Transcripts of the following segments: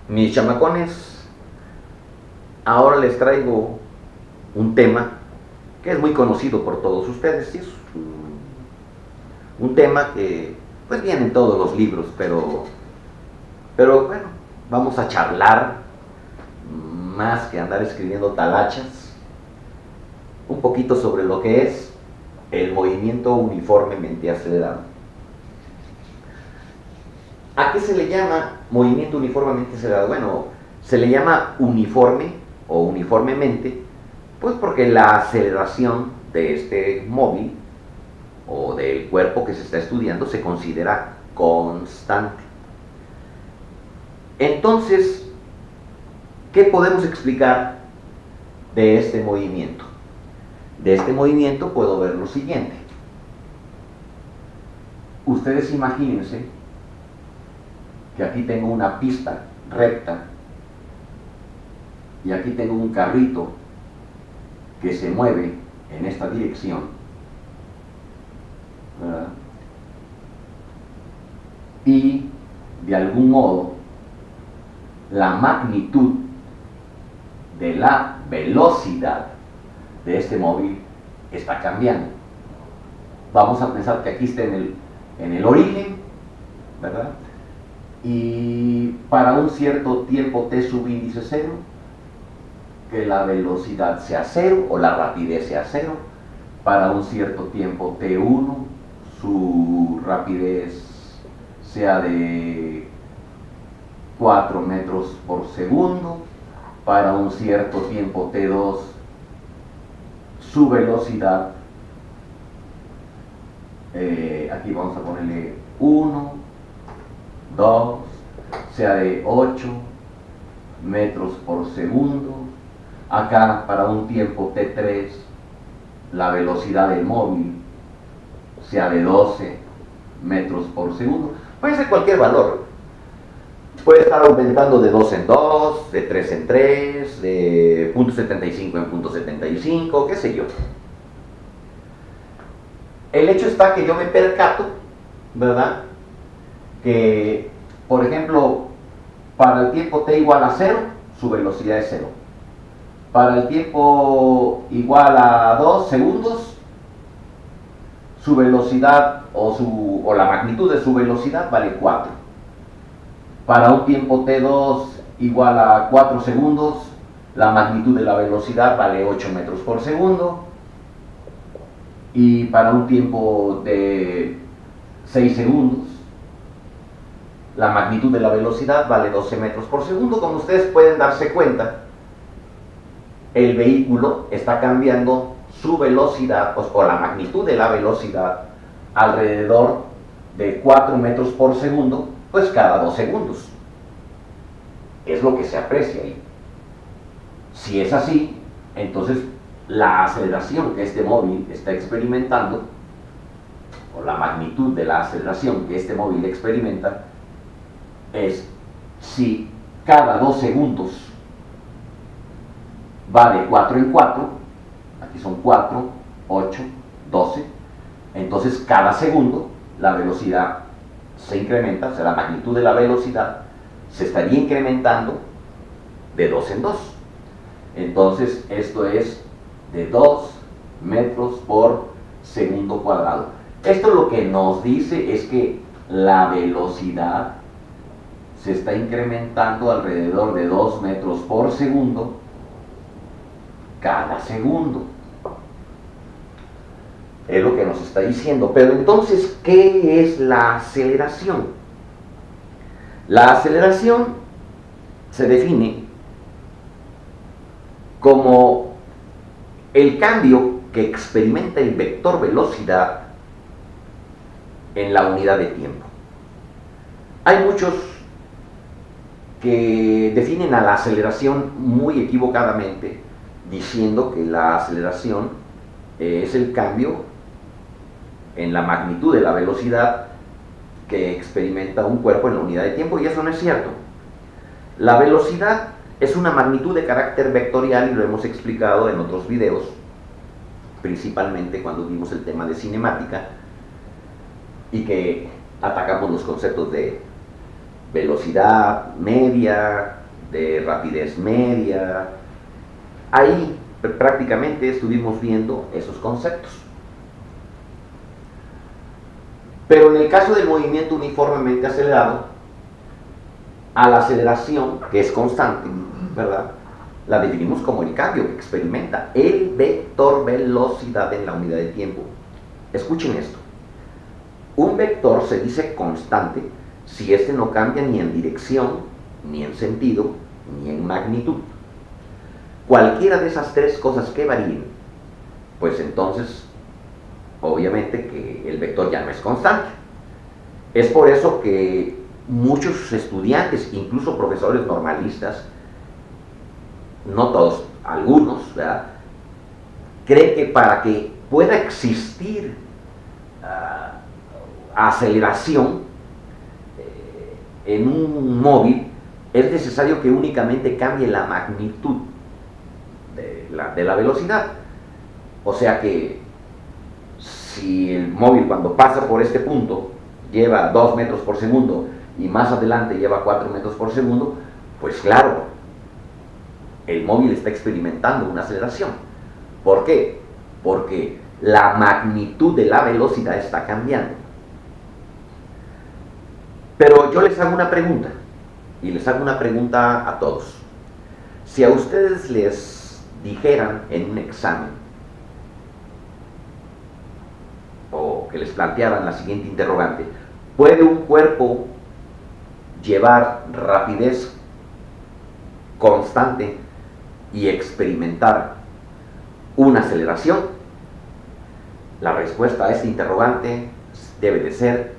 Mis chamacones, ahora les traigo un tema que es muy conocido por todos ustedes. Es un tema que pues viene en todos los libros, pero bueno, vamos a charlar más que andar escribiendo talachas, un poquito sobre lo que es el movimiento uniformemente acelerado. ¿A qué se le llama movimiento uniformemente acelerado? Bueno, se le llama uniforme o uniformemente, pues porque la aceleración de este móvil o del cuerpo que se está estudiando se considera constante. Entonces, ¿qué podemos explicar de este movimiento? De este movimiento puedo ver lo siguiente. Ustedes imagínense que aquí tengo una pista recta y aquí tengo un carrito que se mueve en esta dirección, ¿verdad? Y de algún modo la magnitud de la velocidad de este móvil está cambiando. Vamos a pensar que aquí está en el origen, ¿verdad? Y para un cierto tiempo t subíndice 0, que la velocidad sea 0 o la rapidez sea 0. Para un cierto tiempo t1, su rapidez sea de 4 metros por segundo. Para un cierto tiempo t2, su velocidad, aquí vamos a ponerle 1, 2, sea de 8 metros por segundo. Acá para un tiempo t3 la velocidad del móvil sea de 12 metros por segundo. Puede ser cualquier valor. Puede estar aumentando de 2 en 2, de 3 en 3, de 0.75 en 0.75, qué sé yo. El hecho está que yo me percato, ¿verdad?, que, por ejemplo, para el tiempo t igual a 0, su velocidad es 0. Para el tiempo igual a 2 segundos, su velocidad o la magnitud de su velocidad vale 4. Para un tiempo t2 igual a 4 segundos, la magnitud de la velocidad vale 8 metros por segundo. Y para un tiempo de 6 segundos, la magnitud de la velocidad vale 12 metros por segundo. Como ustedes pueden darse cuenta, el vehículo está cambiando su velocidad, pues, o la magnitud de la velocidad, alrededor de 4 metros por segundo, pues cada 2 segundos. Es lo que se aprecia ahí. Si es así, entonces la aceleración que este móvil está experimentando, o la magnitud de la aceleración que este móvil experimenta, es si cada 2 segundos va de 4 en 4, aquí son 4, 8, 12, entonces cada segundo la velocidad se incrementa, o sea, la magnitud de la velocidad se estaría incrementando de 2 en 2. Entonces esto es de 2 metros por segundo cuadrado. Esto lo que nos dice es que la velocidad se está incrementando alrededor de 2 metros por segundo cada segundo. Es lo que nos está diciendo. Pero entonces, ¿qué es la aceleración? La aceleración se define como el cambio que experimenta el vector velocidad en la unidad de tiempo. Hay muchos que definen a la aceleración muy equivocadamente, diciendo que la aceleración es el cambio en la magnitud de la velocidad que experimenta un cuerpo en la unidad de tiempo, y eso no es cierto. La velocidad es una magnitud de carácter vectorial, y lo hemos explicado en otros videos, principalmente cuando vimos el tema de cinemática y que atacamos los conceptos de velocidad media, de rapidez media. Ahí prácticamente estuvimos viendo esos conceptos. Pero en el caso del movimiento uniformemente acelerado, a la aceleración, que es constante, ¿verdad?, la definimos como el cambio que experimenta el vector velocidad en la unidad de tiempo. Escuchen esto. Un vector se dice constante si este no cambia ni en dirección, ni en sentido, ni en magnitud. Cualquiera de esas tres cosas que varíen, pues entonces, obviamente que el vector ya no es constante. Es por eso que muchos estudiantes, incluso profesores normalistas, no todos, algunos, ¿verdad?, creen que para que pueda existir aceleración en un móvil es necesario que únicamente cambie la magnitud de la velocidad. O sea que si el móvil cuando pasa por este punto lleva 2 metros por segundo y más adelante lleva 4 metros por segundo, pues claro, el móvil está experimentando una aceleración. ¿Por qué? Porque la magnitud de la velocidad está cambiando. Pero yo les hago una pregunta, y les hago una pregunta a todos. Si a ustedes les dijeran en un examen, o que les plantearan la siguiente interrogante: ¿puede un cuerpo llevar rapidez constante y experimentar una aceleración? La respuesta a este interrogante debe de ser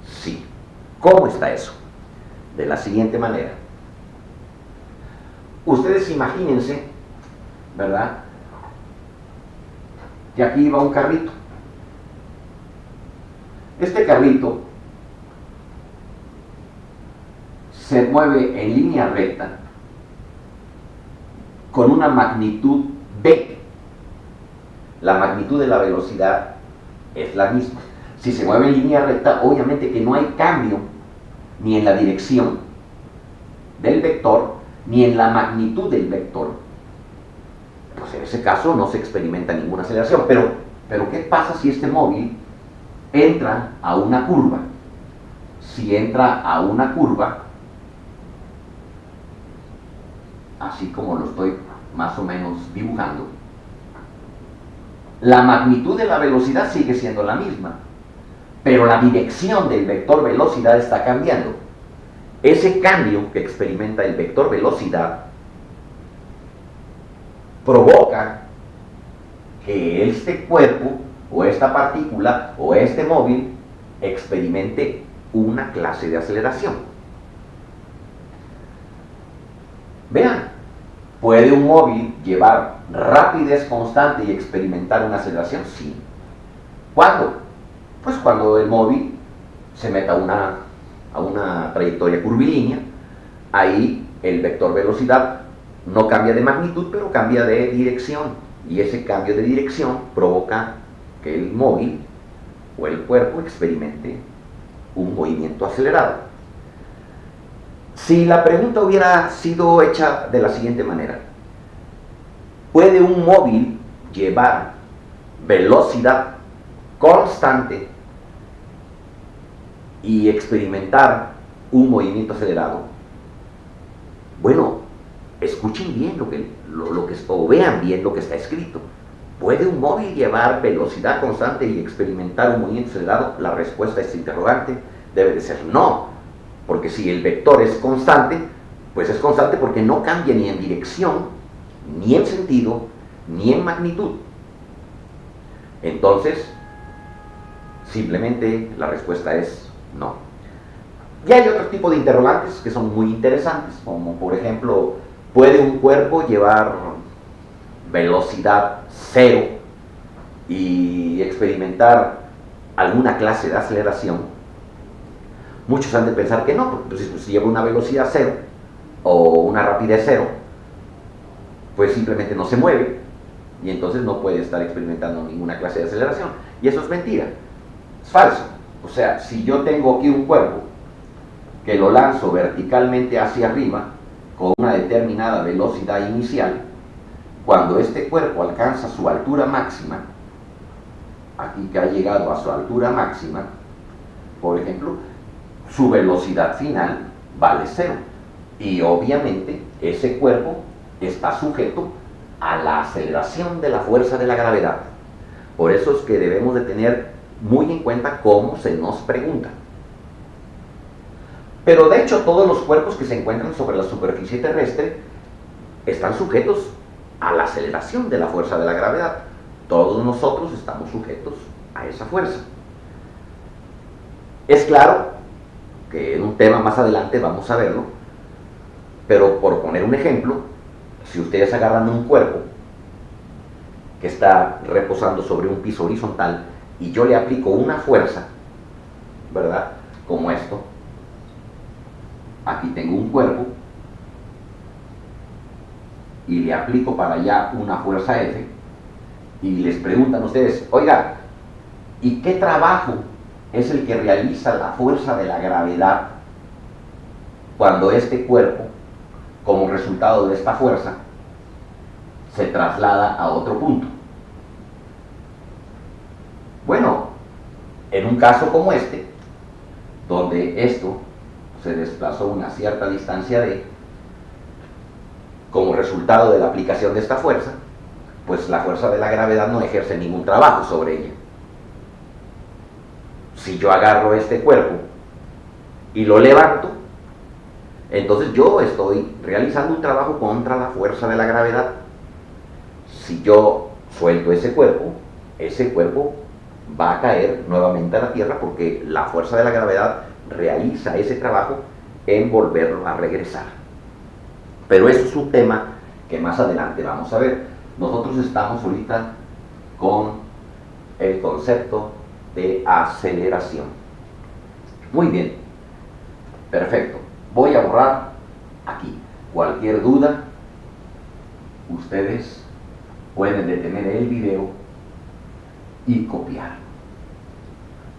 sí. ¿Cómo está eso? De la siguiente manera. Ustedes imagínense, ¿verdad?, que aquí va un carrito. Este carrito se mueve en línea recta con una magnitud v. La magnitud de la velocidad es la misma. Si se mueve en línea recta, obviamente que no hay cambio ni en la dirección del vector, ni en la magnitud del vector. Pues en ese caso no se experimenta ninguna aceleración. Pero ¿qué pasa si este móvil entra a una curva? Si entra a una curva, así como lo estoy más o menos dibujando, la magnitud de la velocidad sigue siendo la misma, pero la dirección del vector velocidad está cambiando. Ese cambio que experimenta el vector velocidad provoca que este cuerpo, o esta partícula, o este móvil, experimente una clase de aceleración. Vean, ¿puede un móvil llevar rapidez constante y experimentar una aceleración? Sí. ¿Cuándo? Pues cuando el móvil se meta a una trayectoria curvilínea. Ahí el vector velocidad no cambia de magnitud, pero cambia de dirección. Y ese cambio de dirección provoca que el móvil o el cuerpo experimente un movimiento acelerado. Si la pregunta hubiera sido hecha de la siguiente manera: ¿puede un móvil llevar velocidad constante y experimentar un movimiento acelerado? Bueno, escuchen bien o vean bien lo que está escrito. ¿Puede un móvil llevar velocidad constante y experimentar un movimiento acelerado? La respuesta a este interrogante debe de ser no. Porque si el vector es constante, pues es constante porque no cambia ni en dirección, ni en sentido, ni en magnitud. Entonces, simplemente la respuesta es no. Y hay otro tipo de interrogantes que son muy interesantes, como por ejemplo, ¿puede un cuerpo llevar velocidad cero y experimentar alguna clase de aceleración? Muchos han de pensar que no, porque pues, si lleva una velocidad cero o una rapidez cero, pues simplemente no se mueve y entonces no puede estar experimentando ninguna clase de aceleración. Y eso es mentira, es falso. O sea, si yo tengo aquí un cuerpo que lo lanzo verticalmente hacia arriba con una determinada velocidad inicial, cuando este cuerpo alcanza su altura máxima, aquí que ha llegado a su altura máxima, por ejemplo, su velocidad final vale 0. Y obviamente ese cuerpo está sujeto a la aceleración de la fuerza de la gravedad. Por eso es que debemos de tener muy en cuenta cómo se nos pregunta. Pero de hecho todos los cuerpos que se encuentran sobre la superficie terrestre están sujetos a la aceleración de la fuerza de la gravedad. Todos nosotros estamos sujetos a esa fuerza. Es claro que en un tema más adelante vamos a verlo, pero por poner un ejemplo, si ustedes agarran un cuerpo que está reposando sobre un piso horizontal y yo le aplico una fuerza, ¿verdad? Como esto. Aquí tengo un cuerpo y le aplico para allá una fuerza F y les preguntan ustedes, oiga, ¿y qué trabajo es el que realiza la fuerza de la gravedad cuando este cuerpo, como resultado de esta fuerza, se traslada a otro punto? Bueno, en un caso como este, donde esto se desplazó una cierta distancia d, como resultado de la aplicación de esta fuerza, pues la fuerza de la gravedad no ejerce ningún trabajo sobre ella. Si yo agarro este cuerpo y lo levanto, entonces yo estoy realizando un trabajo contra la fuerza de la gravedad. Si yo suelto ese cuerpo va a caer nuevamente a la Tierra porque la fuerza de la gravedad realiza ese trabajo en volverlo a regresar. Pero eso es un tema que más adelante vamos a ver. Nosotros estamos ahorita con el concepto de aceleración. Muy bien, perfecto. Voy a borrar aquí. Cualquier duda, ustedes pueden detener el video y copiar.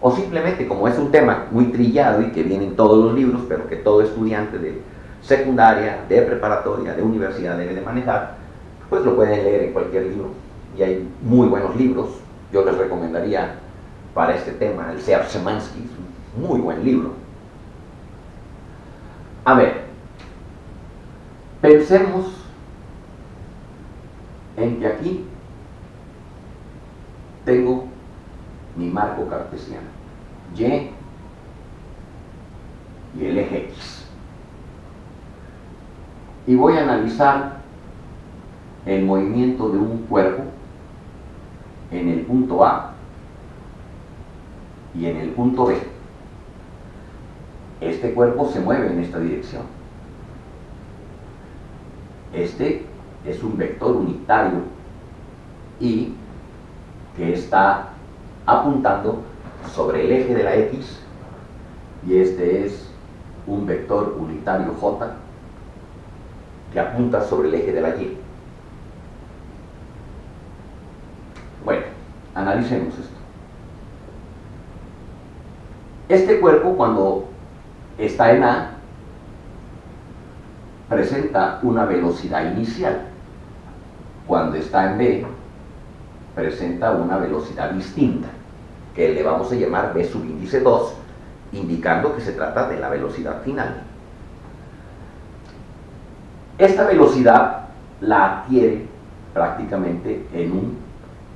O simplemente, como es un tema muy trillado y que viene en todos los libros, pero que todo estudiante de secundaria, de preparatoria, de universidad debe de manejar, pues lo pueden leer en cualquier libro. Y hay muy buenos libros. Yo les recomendaría para este tema el Seab Szymanski, es un muy buen libro. A ver, pensemos en que aquí tengo mi marco cartesiano, Y y el eje X. Y voy a analizar el movimiento de un cuerpo en el punto A y en el punto B. Este cuerpo se mueve en esta dirección. Este es un vector unitario y que está apuntando sobre el eje de la X, y este es un vector unitario J que apunta sobre el eje de la Y. Bueno, analicemos esto. Este cuerpo, cuando está en A, presenta una velocidad inicial. Cuando está en B, presenta una velocidad distinta, que le vamos a llamar B subíndice 2, indicando que se trata de la velocidad final. Esta velocidad la adquiere prácticamente en un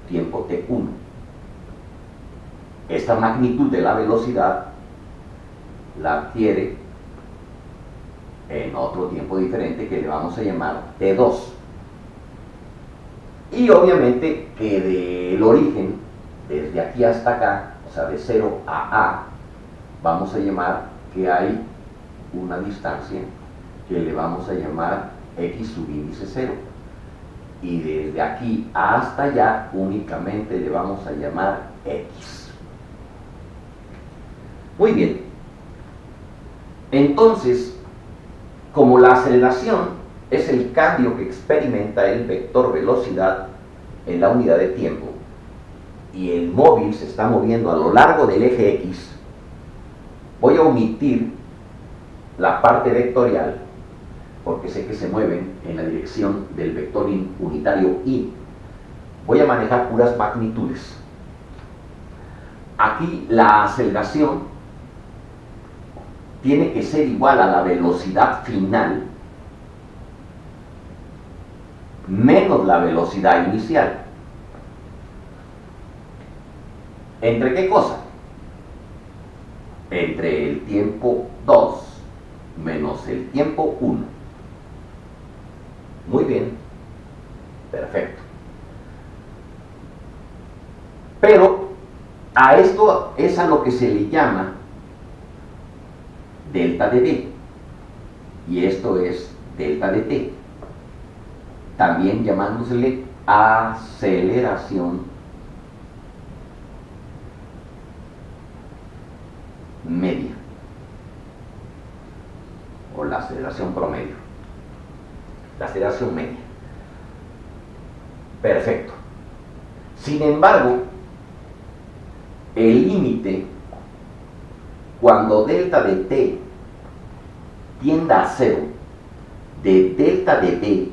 tiempo t1. Esta magnitud de la velocidad la adquiere en otro tiempo diferente que le vamos a llamar t2. Y obviamente que del origen, desde aquí hasta acá, o sea de 0 a A, vamos a llamar que hay una distancia que le vamos a llamar X subíndice 0. Y desde aquí hasta allá únicamente le vamos a llamar X. Muy bien. Entonces, como la aceleración es el cambio que experimenta el vector velocidad en la unidad de tiempo, y el móvil se está moviendo a lo largo del eje X, voy a omitir la parte vectorial, porque sé que se mueven en la dirección del vector unitario y voy a manejar puras magnitudes. Aquí la aceleración tiene que ser igual a la velocidad final menos la velocidad inicial. ¿Entre qué cosa? Entre el tiempo 2 menos el tiempo 1. Muy bien, perfecto. Pero a esto es a lo que se le llama delta de t, y esto es delta de t, también llamándosele aceleración media o la aceleración promedio, la aceleración media. Perfecto. Sin embargo, el límite cuando delta de t tienda a 0 de delta de b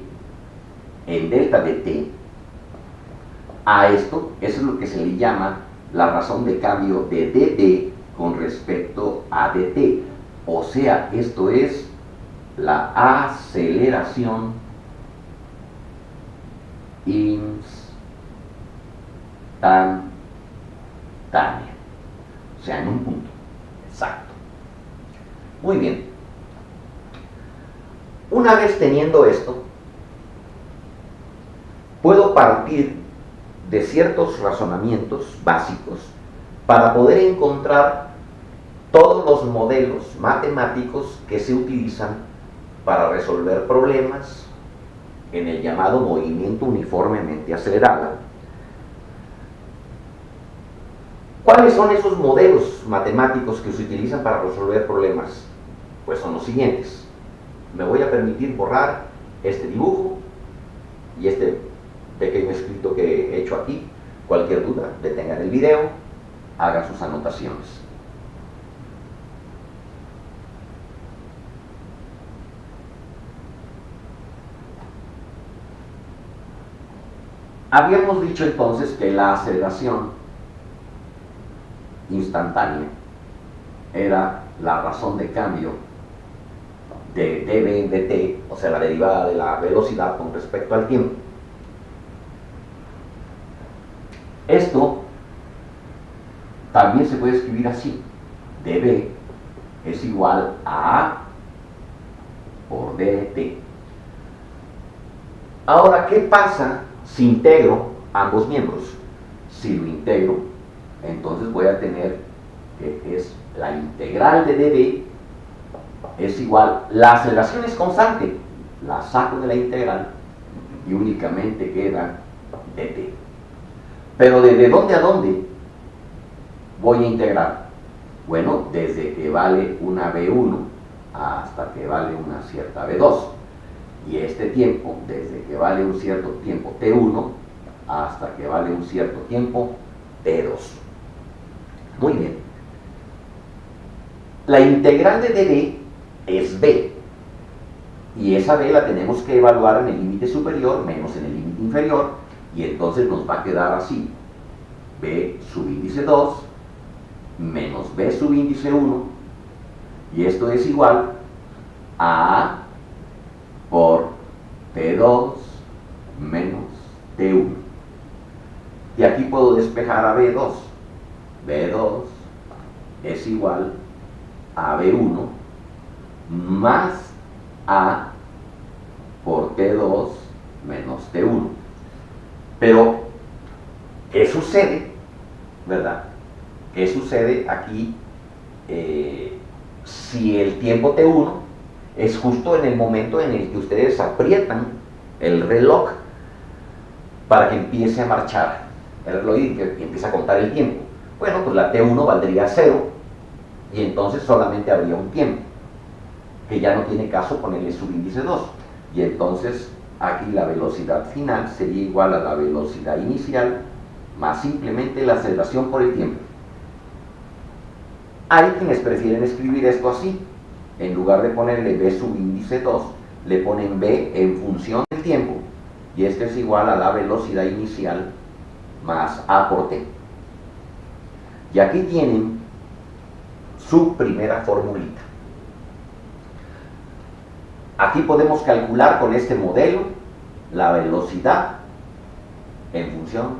en delta de t, a esto, eso es lo que se le llama la razón de cambio de dd con respecto a dt, o sea, esto es la aceleración instantánea, o sea, en un punto exacto. Muy bien. Una vez teniendo esto, puedo partir de ciertos razonamientos básicos para poder encontrar todos los modelos matemáticos que se utilizan para resolver problemas en el llamado movimiento uniformemente acelerado. ¿Cuáles son esos modelos matemáticos que se utilizan para resolver problemas? Pues son los siguientes. Me voy a permitir borrar este dibujo y este pequeño escrito que he hecho aquí. Cualquier duda, detengan el video, hagan sus anotaciones. Habíamos dicho entonces que la aceleración instantánea era la razón de cambio de dv en dt, o sea, la derivada de la velocidad con respecto al tiempo. Esto también se puede escribir así: dv es igual a A por dt. Ahora, ¿qué pasa si integro ambos miembros? Si lo integro, entonces voy a tener que es la integral de dv es igual, la aceleración es constante, la saco de la integral y únicamente queda dt. Pero ¿desde dónde a dónde voy a integrar? Bueno, desde que vale una v1 hasta que vale una cierta v2. Y este tiempo, desde que vale un cierto tiempo t1 hasta que vale un cierto tiempo t2. Muy bien. La integral de dv es b, y esa b la tenemos que evaluar en el límite superior menos en el límite inferior, y entonces nos va a quedar así: b subíndice 2 menos b subíndice 1, y esto es igual a A por T2 menos T1. Y aquí puedo despejar a B2. B2 es igual a B1 más A por T2 menos T1. Pero, ¿qué sucede? ¿Verdad? ¿Qué sucede aquí si el tiempo T1 es justo en el momento en el que ustedes aprietan el reloj para que empiece a marchar el reloj y que empiece a contar el tiempo? Bueno, pues la T1 valdría 0 y entonces solamente habría un tiempo, que ya no tiene caso ponerle subíndice 2, y entonces aquí la velocidad final sería igual a la velocidad inicial más simplemente la aceleración por el tiempo. Hay quienes prefieren escribir esto así: en lugar de ponerle b subíndice 2, le ponen b en función del tiempo, y este es igual a la velocidad inicial más a por t. Y aquí tienen su primera formulita. Aquí podemos calcular con este modelo la velocidad en función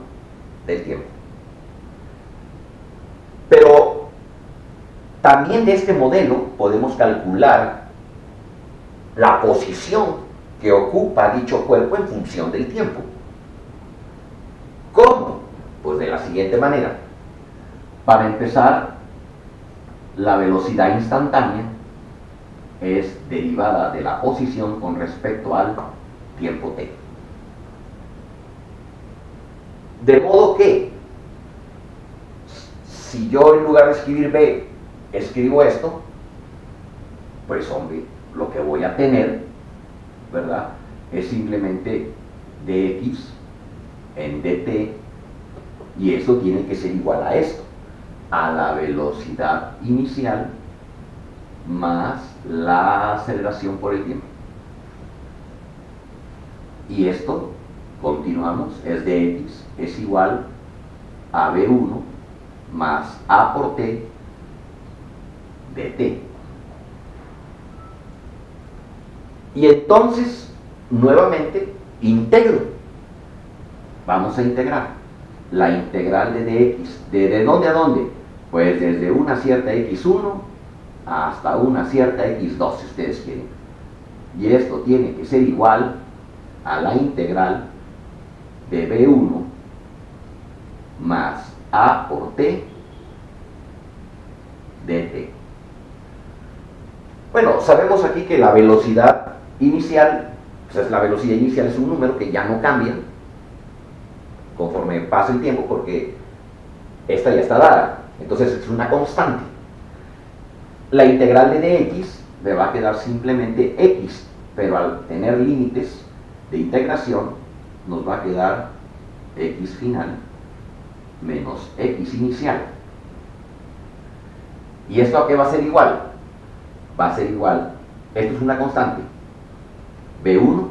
del tiempo. Pero también de este modelo podemos calcular la posición que ocupa dicho cuerpo en función del tiempo. ¿Cómo? Pues de la siguiente manera. Para empezar, la velocidad instantánea es derivada de la posición con respecto al tiempo t. De modo que, si yo en lugar de escribir b, escribo esto, pues hombre, lo que voy a tener, ¿verdad?, es simplemente dx en dt, y eso tiene que ser igual a esto, a la velocidad inicial más la aceleración por el tiempo. Y esto, continuamos, es dx es igual a v1 más a por t dt. Y entonces, nuevamente, integro. Vamos a integrar. La integral de dx, ¿de dónde a dónde? Pues desde una cierta x1 hasta una cierta x2, si ustedes quieren. Y esto tiene que ser igual a la integral de v1 más a por t dt. Bueno, sabemos aquí que la velocidad inicial, pues la velocidad inicial es un número que ya no cambia conforme pasa el tiempo, porque esta ya está dada, entonces es una constante. La integral de dx me va a quedar simplemente x, pero al tener límites de integración nos va a quedar x final menos x inicial. ¿Y esto a qué va a ser igual? Va a ser igual, esto es una constante, v1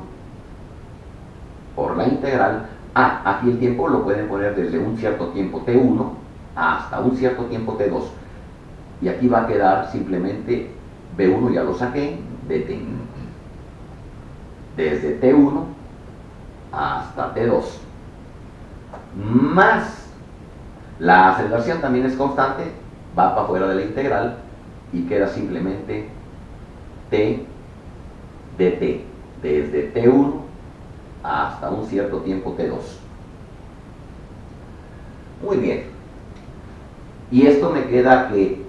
por la integral. Aquí el tiempo lo pueden poner desde un cierto tiempo t1 hasta un cierto tiempo t2, y aquí va a quedar simplemente v1, ya lo saqué, dt, desde t1 hasta t2, más la aceleración también es constante, va para afuera de la integral y queda simplemente t dt, desde t1 hasta un cierto tiempo t2. Muy bien. Y esto me queda que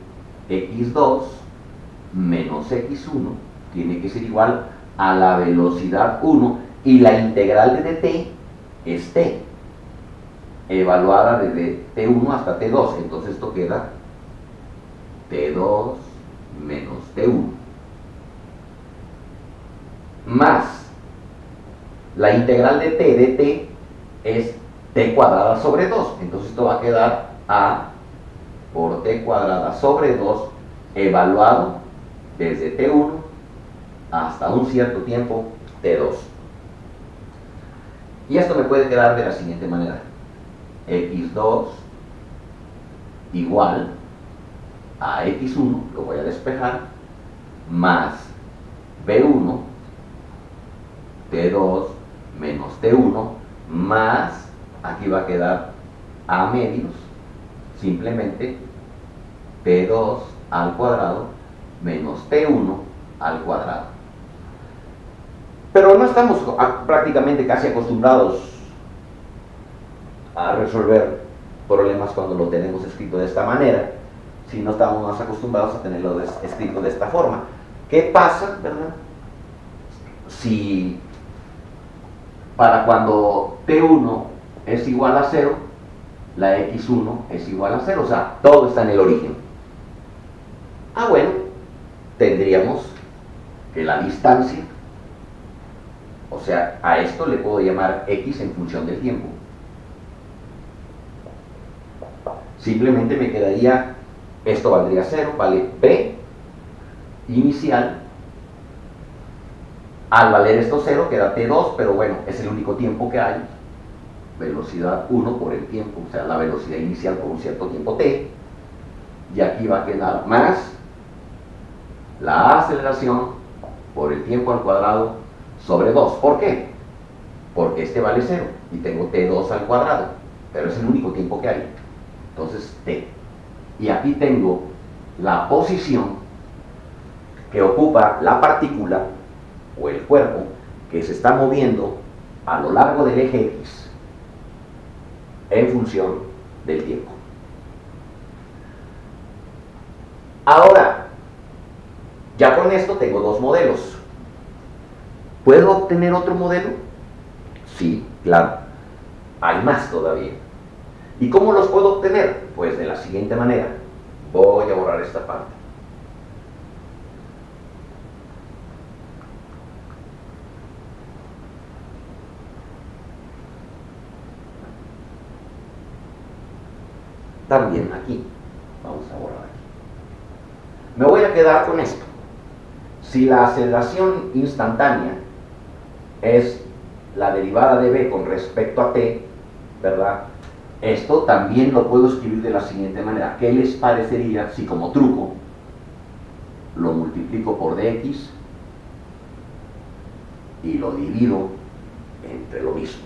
x2 menos x1 tiene que ser igual a la velocidad 1, y la integral de dt es t, evaluada desde t1 hasta t2. Entonces esto queda t2 menos t1 más la integral de t dt es t cuadrada sobre 2. Entonces esto va a quedar a por t cuadrada sobre 2 evaluado desde t1 hasta un cierto tiempo t2. Y esto me puede quedar de la siguiente manera: x2 igual a x1, lo voy a despejar, más b1 t2 menos t1 más, aquí va a quedar a medios, simplemente t2 al cuadrado menos t1 al cuadrado. Pero no estamos prácticamente casi acostumbrados a resolver problemas cuando lo tenemos escrito de esta manera, si no estamos más acostumbrados a tenerlo escrito de esta forma. ¿Qué pasa, verdad, si para cuando t1 es igual a 0, la x1 es igual a 0? O sea, todo está en el origen. Bueno, tendríamos que la distancia, o sea, a esto le puedo llamar x en función del tiempo. Simplemente me quedaría, esto valdría 0, vale p, inicial. Al valer esto 0 queda t2, pero bueno, es el único tiempo que hay. Velocidad 1 por el tiempo, o sea, la velocidad inicial por un cierto tiempo t. Y aquí va a quedar más la aceleración por el tiempo al cuadrado sobre 2. ¿Por qué? Porque este vale 0 y tengo t2 al cuadrado, pero es el único tiempo que hay. Entonces t. Y aquí tengo la posición que ocupa la partícula o el cuerpo que se está moviendo a lo largo del eje X en función del tiempo. Ahora, ya con esto tengo dos modelos. ¿Puedo obtener otro modelo? Sí, claro. Hay más todavía. ¿Y cómo los puedo obtener? Pues de la siguiente manera. Voy a borrar esta parte. También aquí. Vamos a borrar aquí. Me voy a quedar con esto. Si la aceleración instantánea es la derivada de b con respecto a t, ¿verdad? Esto también lo puedo escribir de la siguiente manera. ¿Qué les parecería si como truco lo multiplico por dx y lo divido entre lo mismo?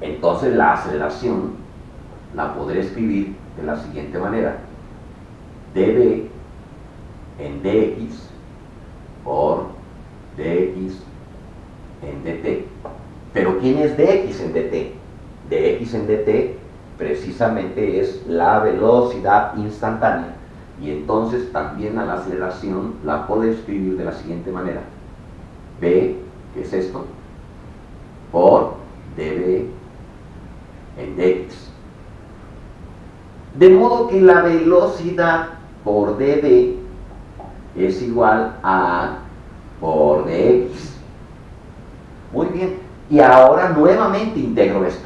Entonces la aceleración la podré escribir de la siguiente manera. db en dx por dx en dt. Pero ¿quién es dx en dt? Dx en dt precisamente es la velocidad instantánea, y entonces también a la aceleración la puedo escribir de la siguiente manera. b, que es esto, por db en dx. De modo que la velocidad por db es igual a A por dx. Muy bien, y ahora nuevamente integro esto.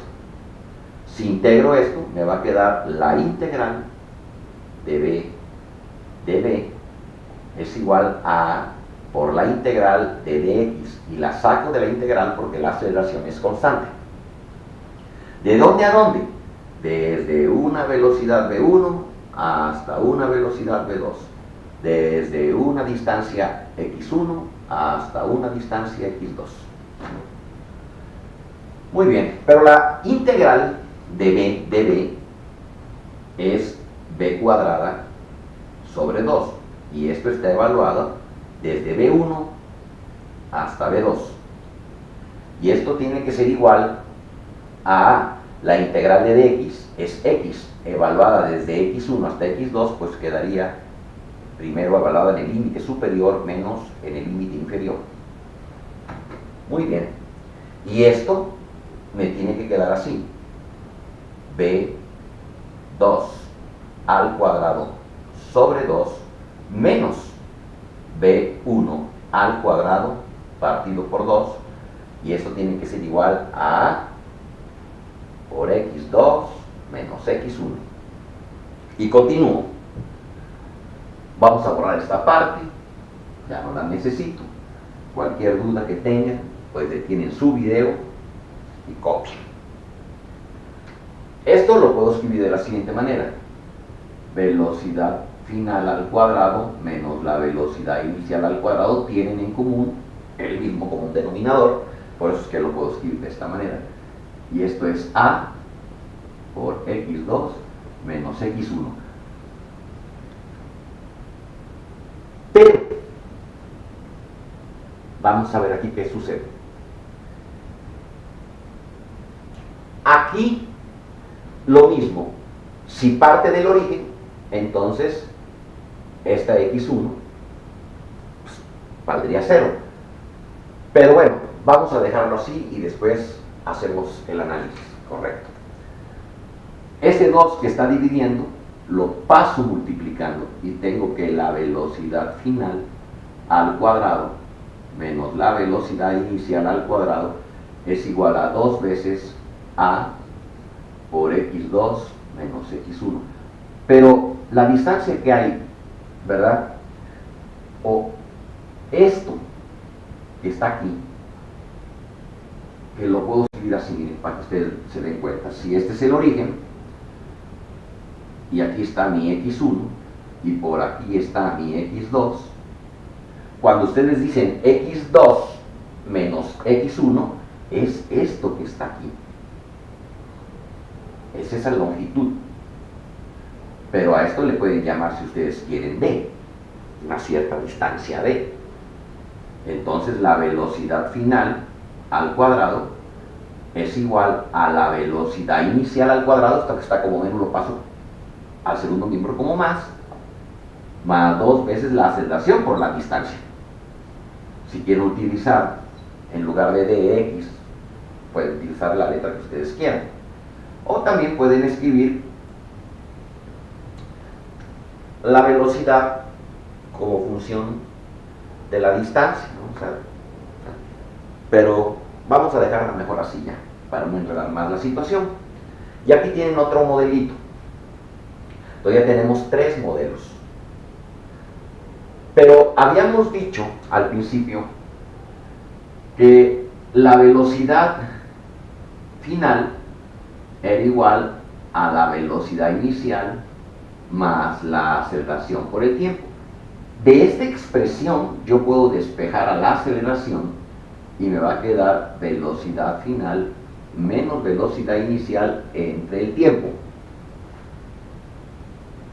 Si integro esto, me va a quedar la integral de b es igual a A por la integral de dx, y la saco de la integral porque la aceleración es constante. ¿De dónde a dónde? Desde una velocidad v1 hasta una velocidad v2. Desde una distancia x1 hasta una distancia x2. Muy bien, pero la integral de b es b cuadrada sobre 2, y esto está evaluado desde b1 hasta b2, y esto tiene que ser igual a la integral de dx, es x evaluada desde x1 hasta x2, pues quedaría primero evaluada en el límite superior menos en el límite inferior. Muy bien, y esto me tiene que quedar así: b2 al cuadrado sobre 2 menos b1 al cuadrado partido por 2, y esto tiene que ser igual a A por x2 menos x1. Y continúo. Vamos a borrar esta parte, ya no la necesito. Cualquier duda que tengan, pues detienen su video y copian. Esto lo puedo escribir de la siguiente manera: velocidad final al cuadrado menos la velocidad inicial al cuadrado tienen en común el mismo común denominador, por eso es que lo puedo escribir de esta manera. Y esto es A por x2 menos x1. Pero vamos a ver aquí qué sucede. Aquí lo mismo. Si parte del origen, entonces esta x1 pues, valdría 0. Pero bueno, vamos a dejarlo así y después hacemos el análisis correcto. Ese 2 que está dividiendo lo paso multiplicando, y tengo que la velocidad final al cuadrado menos la velocidad inicial al cuadrado es igual a 2 veces A por x2 menos x1. Pero la distancia que hay, ¿verdad?, O esto que está aquí, que lo puedo escribir así, miren, para que ustedes se den cuenta. Si este es el origen, y aquí está mi x1, y por aquí está mi x2, cuando ustedes dicen x2 menos x1, es esto que está aquí. Es esa longitud. Pero a esto le pueden llamar, si ustedes quieren, d, una cierta distancia d. Entonces la velocidad final al cuadrado es igual a la velocidad inicial al cuadrado, hasta que está como menos, lo paso al segundo miembro como más 2 veces la aceleración por la distancia. Si quieren utilizar, en lugar de dx, pueden utilizar la letra que ustedes quieran. O también pueden escribir la velocidad como función de la distancia, ¿no? O sea, pero vamos a dejarla mejor así ya, para no enredar más la situación. Y aquí tienen otro modelito. Entonces ya tenemos 3 modelos. Pero habíamos dicho al principio que la velocidad final era igual a la velocidad inicial más la aceleración por el tiempo. De esta expresión yo puedo despejar a la aceleración y me va a quedar velocidad final menos velocidad inicial entre el tiempo.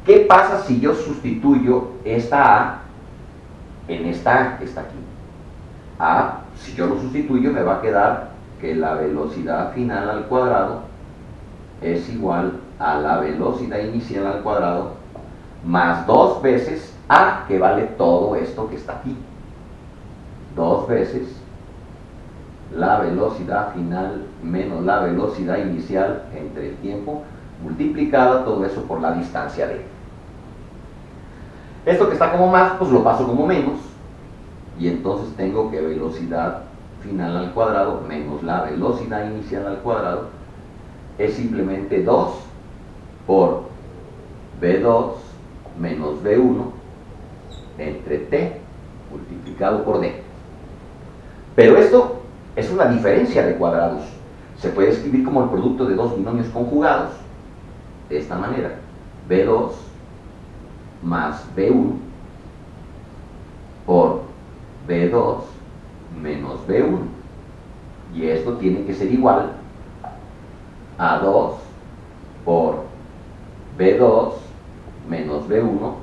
¿Qué pasa si yo sustituyo esta A en esta A que está aquí? A, si yo lo sustituyo, me va a quedar que la velocidad final al cuadrado es igual a la velocidad inicial al cuadrado más 2 veces A, que vale todo esto que está aquí. 2 veces la velocidad final menos la velocidad inicial entre el tiempo, multiplicada todo eso por la distancia d. Esto que está como más, pues lo paso como menos, y entonces tengo que velocidad final al cuadrado menos la velocidad inicial al cuadrado es simplemente 2 por v2 menos v1 entre t multiplicado por d. Pero esto es una diferencia de cuadrados. Se puede escribir como el producto de 2 binomios conjugados de esta manera: v2 más v1 por v2 menos v1, y esto tiene que ser igual a 2 por v2 menos v1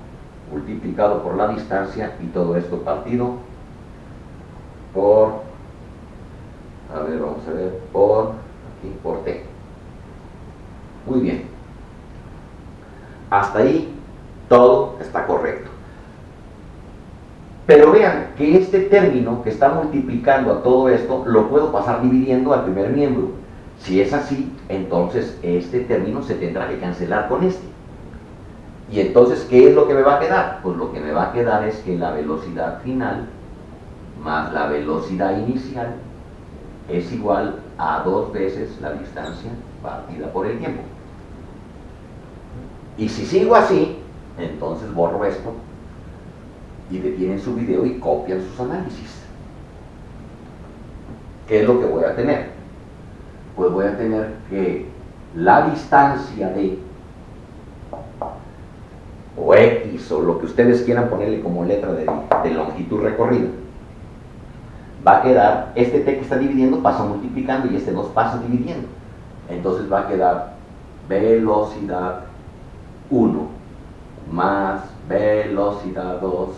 multiplicado por la distancia, y todo esto partido por, a ver, vamos a ver, por aquí, por t. Muy bien, hasta ahí todo está correcto. Pero vean que este término que está multiplicando a todo esto lo puedo pasar dividiendo al primer miembro. Si es así, entonces este término se tendrá que cancelar con este. Y entonces, ¿qué es lo que me va a quedar? Pues lo que me va a quedar es que la velocidad final más la velocidad inicial es igual a 2 veces la distancia partida por el tiempo. Y si sigo así, entonces borro esto y detienen su video y copian sus análisis. ¿Qué es lo que voy a tener? Pues voy a tener que la distancia de, o X, o lo que ustedes quieran ponerle como letra de longitud recorrida, va a quedar, este t que está dividiendo pasa multiplicando y este 2 pasa dividiendo. Entonces va a quedar velocidad 1 más velocidad 2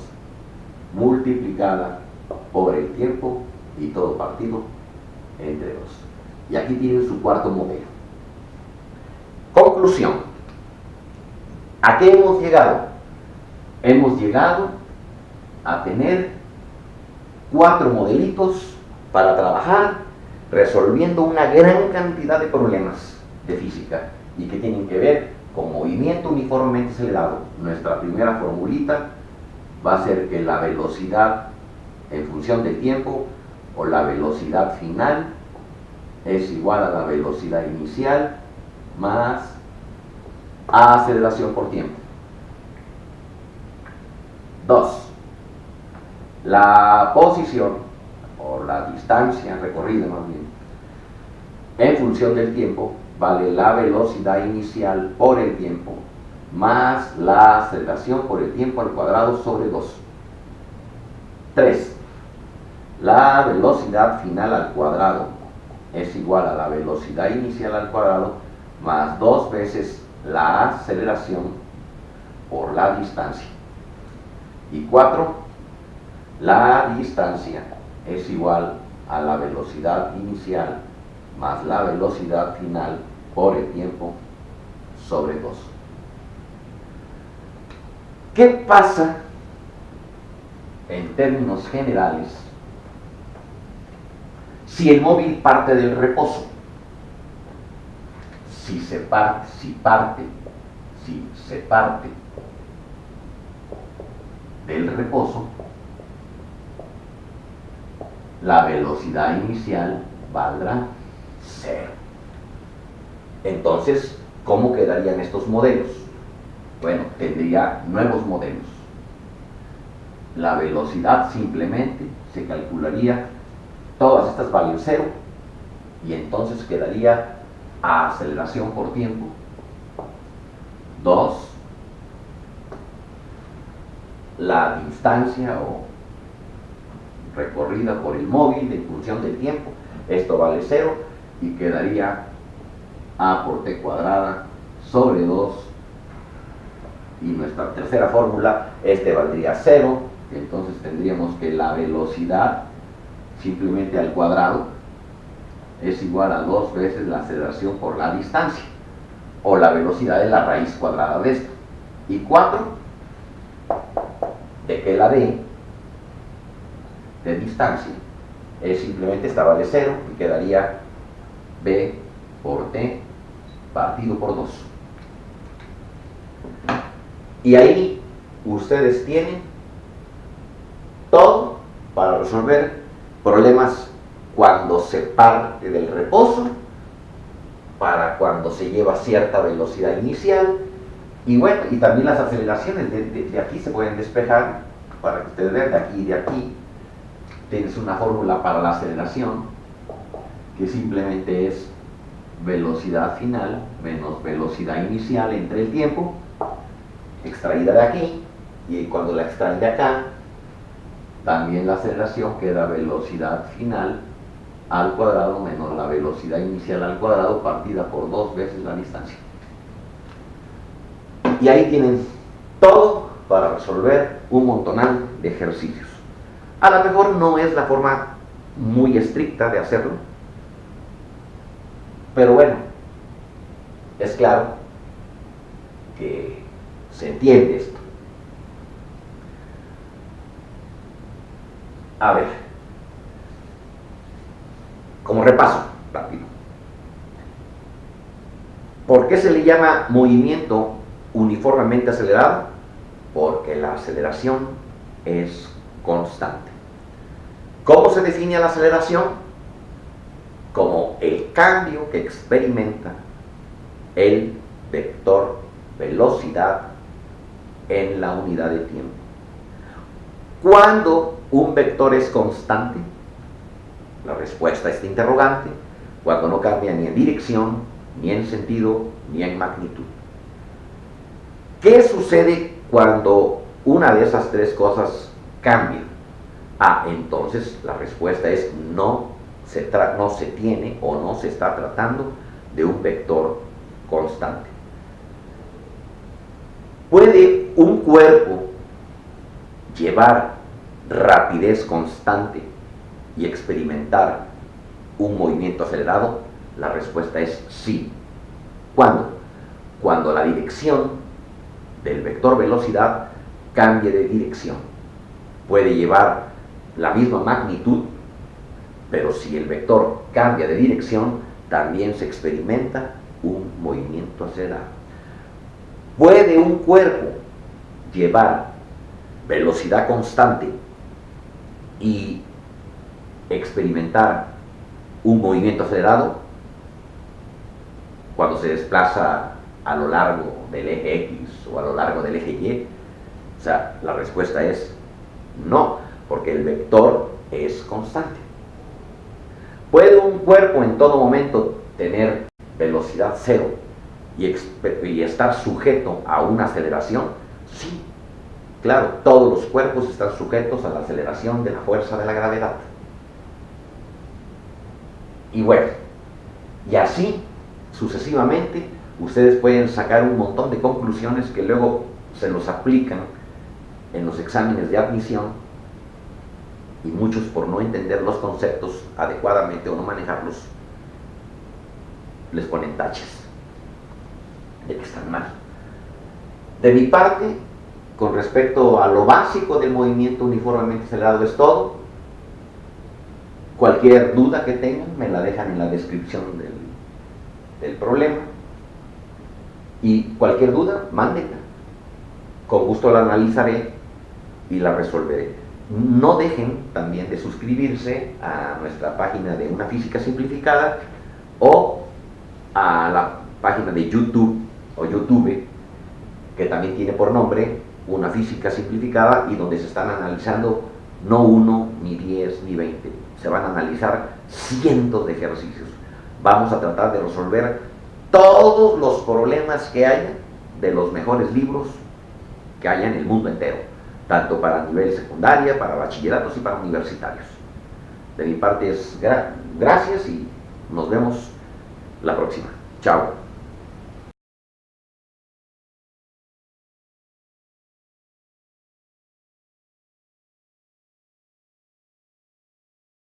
multiplicada por el tiempo y todo partido entre 2. Y aquí tienen su cuarto modelo. Conclusión. ¿A qué hemos llegado? Hemos llegado a tener 4 modelitos para trabajar resolviendo una gran cantidad de problemas de física y que tienen que ver con movimiento uniformemente acelerado. Nuestra primera formulita va a ser que la velocidad en función del tiempo, o la velocidad final, es igual a la velocidad inicial más aceleración por tiempo. 2. La posición, o la distancia recorrida más bien, en función del tiempo, vale la velocidad inicial por el tiempo, más la aceleración por el tiempo al cuadrado sobre 2. 3. La velocidad final al cuadrado es igual a la velocidad inicial al cuadrado más 2 veces la aceleración por la distancia. Y 4. La distancia es igual a la velocidad inicial más la velocidad final por el tiempo sobre 2. ¿Qué pasa en términos generales si el móvil parte del reposo? Si se parte del reposo, la velocidad inicial valdrá 0. Entonces, ¿cómo quedarían estos modelos? Bueno, tendría nuevos modelos. La velocidad simplemente se calcularía, todas estas valen 0, y entonces quedaría aceleración por tiempo 2, la distancia o recorrida por el móvil en función del tiempo, esto vale 0, y quedaría a por t cuadrada sobre 2, y nuestra tercera fórmula, este valdría 0, entonces tendríamos que la velocidad simplemente al cuadrado es igual a 2 veces la aceleración por la distancia, o la velocidad de la raíz cuadrada de esto. Y 4, de que la d de distancia es simplemente, esta vale 0, y quedaría b por t partido por 2. Y ahí ustedes tienen todo para resolver problemas cuando se parte del reposo, para cuando se lleva cierta velocidad inicial, y bueno, y también las aceleraciones de aquí se pueden despejar, para que ustedes vean, de aquí y de aquí tienes una fórmula para la aceleración, que simplemente es velocidad final menos velocidad inicial entre el tiempo, extraída de aquí, y cuando la extraen de acá, también la aceleración queda velocidad final al cuadrado menos la velocidad inicial al cuadrado partida por 2 veces la distancia. Y ahí tienen todo para resolver un montonal de ejercicios. A lo mejor no es la forma muy estricta de hacerlo, pero bueno, es claro que se entiende esto. A ver, como repaso rápido, ¿por qué se le llama movimiento uniformemente acelerado? Porque la aceleración es constante. ¿Cómo se define la aceleración? Como el cambio que experimenta el vector velocidad en la unidad de tiempo. ¿Cuándo un vector es constante? La respuesta a este interrogante, cuando no cambia ni en dirección, ni en sentido, ni en magnitud. ¿Qué sucede cuando una de esas tres cosas cambia? Entonces la respuesta es no se tiene o no se está tratando de un vector constante. ¿Puede un cuerpo llevar rapidez constante y experimentar un movimiento acelerado? La respuesta es sí. ¿Cuándo? Cuando la dirección del vector velocidad cambie de dirección. Puede llevar la misma magnitud, pero si el vector cambia de dirección, también se experimenta un movimiento acelerado. ¿Puede un cuerpo llevar velocidad constante y experimentar un movimiento acelerado cuando se desplaza a lo largo del eje X o a lo largo del eje Y? O sea, la respuesta es no, porque el vector es constante. ¿Puede un cuerpo en todo momento tener velocidad cero y estar sujeto a una aceleración? Sí, claro, todos los cuerpos están sujetos a la aceleración de la fuerza de la gravedad. Y bueno, y así sucesivamente ustedes pueden sacar un montón de conclusiones que luego se los aplican en los exámenes de admisión, y muchos, por no entender los conceptos adecuadamente o no manejarlos, les ponen taches de que están mal. De mi parte, con respecto a lo básico del movimiento uniformemente acelerado es todo. Cualquier duda que tengan me la dejan en la descripción del problema, y cualquier duda, mándenla. Con gusto la analizaré y la resolveré. No dejen también de suscribirse a nuestra página de Una Física Simplificada o a la página de YouTube o YouTube, que también tiene por nombre Una Física Simplificada, y donde se están analizando no 1, ni 10, ni 20. Se van a analizar cientos de ejercicios. Vamos a tratar de resolver todos los problemas que haya de los mejores libros que haya en el mundo entero, tanto para nivel secundaria, para bachilleratos y para universitarios. De mi parte es gracias y nos vemos la próxima. Chao.